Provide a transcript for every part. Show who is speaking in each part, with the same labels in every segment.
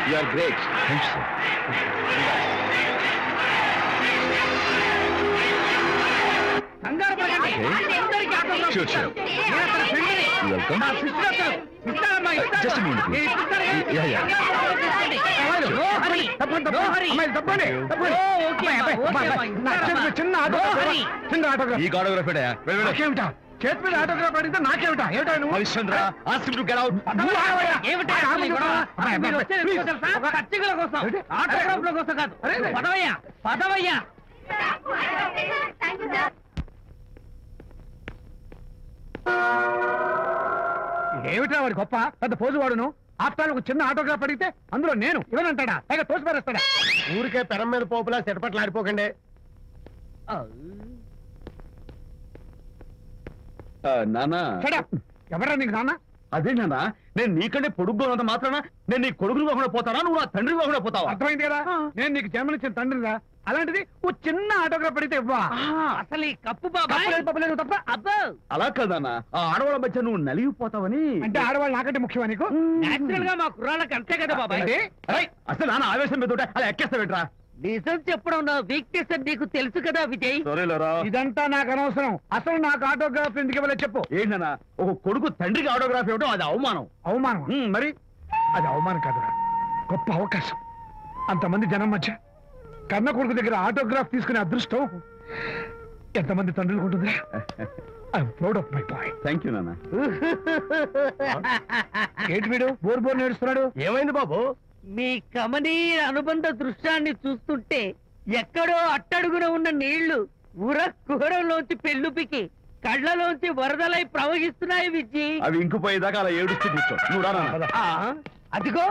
Speaker 1: You are great. Thank you, sir. Okay. Sure, sure. You're welcome. Just a minute, please. Yeah, yeah.
Speaker 2: No hurry. No hurry.
Speaker 1: ఈ autograph
Speaker 2: చేతి మీద autograph అడిగితే నాకేమిటా? ఏమిటా నువ్వు?
Speaker 1: Harishchandra ask to get out.
Speaker 2: ఖర్చుల కోసం ఆటోగ్రాఫ్ల కోసం కాదు. పదవయ్యా పదవయ్యా. ఏమిటా వాడి గొప్ప పెద్ద పోజు వాడును. ఆప్తాను ఒక చిన్న ఆటోగ్రాఫ్ అడిగితే అందులో నేను ఇవ్వనంటాడా? పైగా తోసి పారేస్తాడా?
Speaker 3: ఊరికే పెరం మీద పోపులా చెట్పట్లు ఆడిపోకండి.
Speaker 1: నానా
Speaker 2: ఎవరా నీకు నాన్న?
Speaker 1: అదే నానా, నేను నీకంటే పొడుగ్గా ఉన్నంత మాత్రాన నేను నీ కొడుకులు కాకుండా పోతానా, నువ్వు నా తండ్రి కాకుండా పోతావా?
Speaker 2: అర్థమైంది కదా, నేను నీకు జన్మనిచ్చిన తండ్రిరా. అలాంటిది ఓ చిన్న ఆటోగ్రాఫ్ అడిగితే ఇవ్వా?
Speaker 4: అసలు ఈ కప్పు బాబా
Speaker 2: తప్ప అబ్బో.
Speaker 1: అలా కదన్నా, ఆ ఆడవాళ్ళ మధ్య నువ్వు నలిగిపోతావని.
Speaker 2: అంటే ఆడవాళ్ళు నాకంటే ముఖ్యమా నీకు?
Speaker 4: నేచురల్ గా మా కుర్రాళ్ళకి అంతే కదా బాబాయ్.
Speaker 1: అసలు నాన్న ఆవేశం మీద ఉంటే అలా ఎక్కేస్తావేట్రా?
Speaker 4: నిజం చెప్పడం నా వీక్నెస్ అని నీకు తెలుసు కదా విజయ్.
Speaker 2: ఇదంతా నాకు అనవసరం. అసలు నాకు ఆటోగ్రాఫ్ ఎందుకు ఇవ్వలేదు చెప్పు.
Speaker 1: ఏంటన్నా, ఒక కొడుకు తండ్రికి ఆటోగ్రాఫ్ ఇవ్వడం అది అవమానం.
Speaker 2: అవమానం?
Speaker 1: మరి
Speaker 2: అది అవమానం కాదురా, గొప్ప అవకాశం. అంతమంది జనం మధ్య కన్న కొడుకు దగ్గర ఆటోగ్రాఫ్ తీసుకునే అదృష్టం ఎంతమంది తండ్రులకు ఉంటుందిరా. I'm proud of my boy.
Speaker 1: Thank you నాన్న.
Speaker 2: ఏంటి వీడు బోర్ బోర్ నేడుస్తున్నాడు?
Speaker 3: ఏమైంది బాబు?
Speaker 4: మీ కమనీయ అనుబంధ దృశ్యాన్ని చూస్తుంటే ఎక్కడో అట్టడుగున ఉన్న నీళ్లు ఉర కుహరంలోంచి పెళ్ళుపికి కళ్ళలోంచి వరదలై ప్రవహిస్తున్నాయి విజయ్.
Speaker 1: అవి ఇంకుపోయేదాకా అలా ఏడుస్తూ కూర్చో. నువ్వు రా నాన్న.
Speaker 4: అదిగో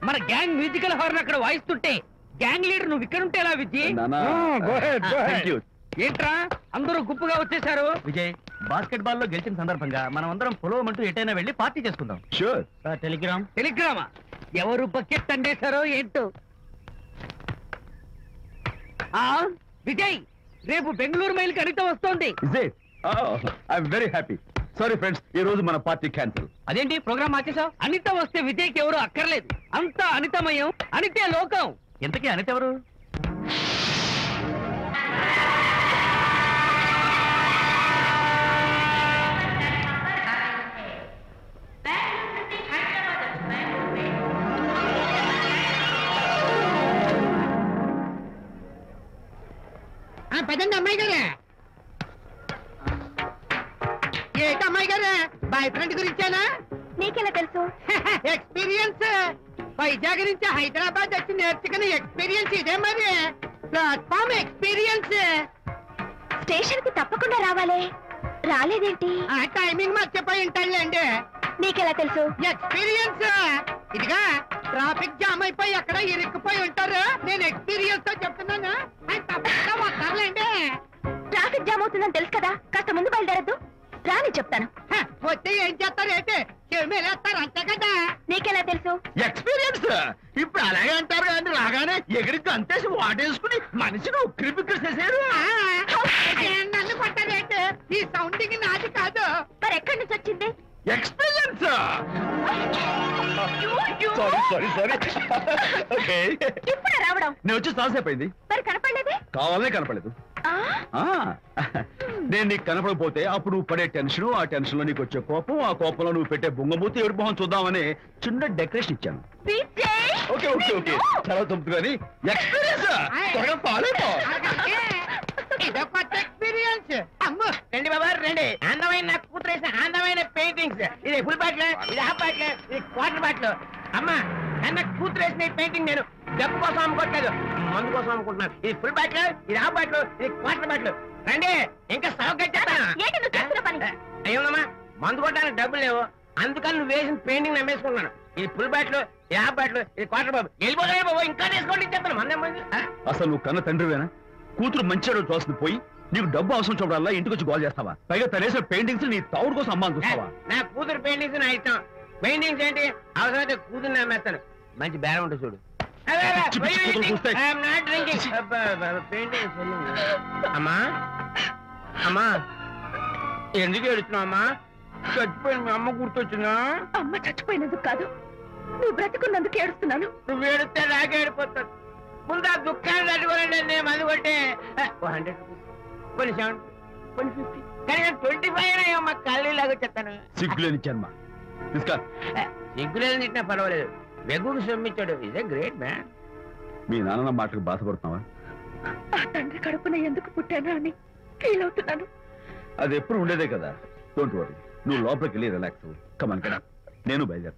Speaker 4: మన గ్యాంగ్ మ్యూజికల్ హార్న్ అక్కడ వాయిస్తుంటే గ్యాంగ్ లీడర్ నువ్వు ఇక్కడ ఉంటే ఎలా విజయ్? ఏంట్రా అందరూ గుంపుగా వచ్చేసారు?
Speaker 3: విజయ్, బాస్కెట్ బాల్ లో గెలిచిన సందర్భంగా మనం అందరం పొలవమంటూ ఎటైనా వెళ్ళి పార్టీ చేసుకుందాం.
Speaker 1: షూర్.
Speaker 4: టెలిగ్రామా? ఎవరు బకెట్ అండేశారో ఏంటో. విజయ్, రేపు బెంగళూరు మైల్కి అనిత వస్తోంది.
Speaker 1: I'm very happy. Sorry friends, ఈ రోజు మన పార్టీ క్యాన్సిల్.
Speaker 4: అదేంటి ప్రోగ్రామ్ మార్చేసావు? అనిత వస్తే విజయ్కి ఎవరు అక్కర్లేదు. అంతా అనితమయం, అనితే లోకం.
Speaker 3: ఎంతకీ అనిత ఎవరు?
Speaker 4: పదండి అమ్మాయి గారే. ఏంటి అమ్మాయి గారే, బాయ్ ఫ్రెండ్ గురించేనా?
Speaker 5: నీకెలా తెలుసు?
Speaker 4: ఎక్స్పీరియన్స్. వైజాగ్ నుంచి హైదరాబాద్ వచ్చి నేర్చుకునే ఎక్స్పీరియన్స్ ఇదే మరి. Platform experience.
Speaker 5: స్టేషన్ కి తప్పకుండా రావాలే, రాలేదేంటి?
Speaker 4: ఆ టైమింగ్ మర్చిపోయి ఉంటాడులేండి.
Speaker 5: నీకెలా తెలుసు?
Speaker 4: ఎక్స్పీరియన్స్. ఇదిగా ట్రాఫిక్ జామ్ అయిపోయి ఎక్కడ ఇరుక్కుపోయి ఉంటారు. నేను ఎక్స్పీరియన్స్ తో చెప్తున్నాను. తప్పకుండా వస్తారులేండి.
Speaker 5: ట్రాఫిక్ జామ్ అవుతుందని తెలుసు కదా, కాస్త ముందు బయలుదేరద్దు. రాని చెప్తాను.
Speaker 4: వస్తే ఏం చేస్తారు ఏంటి? చెమేలేస్తారు అంతే కదా.
Speaker 5: నీకెలా తెలుసు?
Speaker 1: ఎక్స్పీరియన్స్. ఇప్పుడు అలాగే అంటారు కానీ రాగానే ఎగిరికి అంతేసి వాటేసుకుని మనిషిని ఉక్కిరి బిక్కిరి చేశారు.
Speaker 4: నన్ను కొట్టారేంటి? ఈ సౌండింగ్ నాది కాదు.
Speaker 5: మరి ఎక్కడి నుంచి వచ్చింది?
Speaker 1: ఎక్స్పీరియన్స్. సారీ.
Speaker 5: ఇప్పుడు రావడం?
Speaker 1: నేను వచ్చి చాలాసేపు అయింది.
Speaker 5: మరి కనపడలేదే?
Speaker 1: కావాలనే కనపడలేదు. నేను నీకు కనపడకపోతే అప్పుడు నువ్వు పడే టెన్షన్, ఆ టెన్షన్ లో నీకు వచ్చే కోపం, ఆ కోపంలో నువ్వు పెట్టే బొంగమూతి ఏడు మొహం చూద్దామని చిన్న డెకరేషన్ ఇచ్చాను. ఓకే చాలా తొమ్మిది కానీ ఎక్స్పీరియన్స్. త్వరగా పాలేపో.
Speaker 4: ఇదో కొత్త ఎక్స్పీరియన్స్. అమ్ము
Speaker 3: రండి బాబా రండి. అందమైన నాకు కూతురేసిన అందమైన పెయింటింగ్స్. ఇది ఫుల్ బాటిల్, ఇది హాఫ్ బాటిల్, ఇది క్వార్టర్ బాటిల్. అమ్మా అన్న కూతురేసిన పెయింటింగ్ నేను
Speaker 6: డబ్బు కోసం అమ్ముకోవట్లేదు, మందు కోసం అమ్ముకుంటున్నాను. ఇది ఫుల్ బ్యాట్లు, ఇది హాఫ్ బ్యాట్లు, ఇది క్వార్టర్ బ్యాట్లు. రండి ఇంకా అయ్యోమ్మా, మందు కొట్టడానికి డబ్బులు లేవు, అందుకని నువ్వు వేసిన పెయింటింగ్ నమ్మేసుకుంటున్నాను. ఇది ఫుల్ బ్యాట్లు, ఇది హాఫ్ బ్యాట్లు, ఇది క్వార్టర్ బాబు. వెళ్ళిపోతాయి బాబు, ఇంకా తీసుకోండి చెప్తాను. మంది
Speaker 1: అసలు నువ్వు కన్న తండ్రివేనా? కూతురు మంచిగా చూస్తుంది పోయి నీకు డబ్బు అవసరం చూడాలా ఇంటికి వచ్చి గోల్ చేస్తావా? పైగా తనేసిన పెయింటింగ్స్ నీ తౌడు కోసం అమ్మాని చూస్తావా?
Speaker 6: నా కూతురు పెయింటింగ్స్ నా ఇష్టం. పెయింటింగ్స్ ఏంటి అవసరమైతే కూతురు నమ్మేస్తాను. మంచి బేరం ఉంటుంది చూడు. అమ్మా అమ్మా ఎందుకు ఏడుస్తున్నావు అమ్మా? చచ్చిపోయిన మీ అమ్మ గుర్తొచ్చిందా?
Speaker 5: అమ్మ చచ్చిపోయినందుకు కాదు, నువ్వు బ్రతుకున్నందుకు ఏడుస్తున్నాను.
Speaker 6: నువ్వు ఏడితే నాకే ఏడిపోతాను. ముందు ఆ దుఃఖాన్ని తట్టుకోనండి. నేను మందు కొట్టే 100 కొన్ని 70 కొన్ని 50 కానీ 25 అయ్యమ్మా. కళ్ళు లాగా చెప్తాను.
Speaker 1: సిగ్గులేని జన్మ.
Speaker 6: సిగ్గులేని తిట్టినా పర్వాలేదు, వెగుకు సొమ్మిచ్చాడు. Is a great man.
Speaker 1: మీ నాన్న మాటకు బాధపడుతున్నావా?
Speaker 5: ఆ తండ్రి కడుపున ఎందుకు పుట్టానా అని ఫీల్ అవుతున్నాను.
Speaker 1: అది ఎప్పుడు ఉండేదే కదా. డోంట్ వరీ, నువ్వు లోపలికి వెళ్ళి రిలాక్స్ అవ్వు. కమాన్ కదా, నేను బయలుదేరుతాను.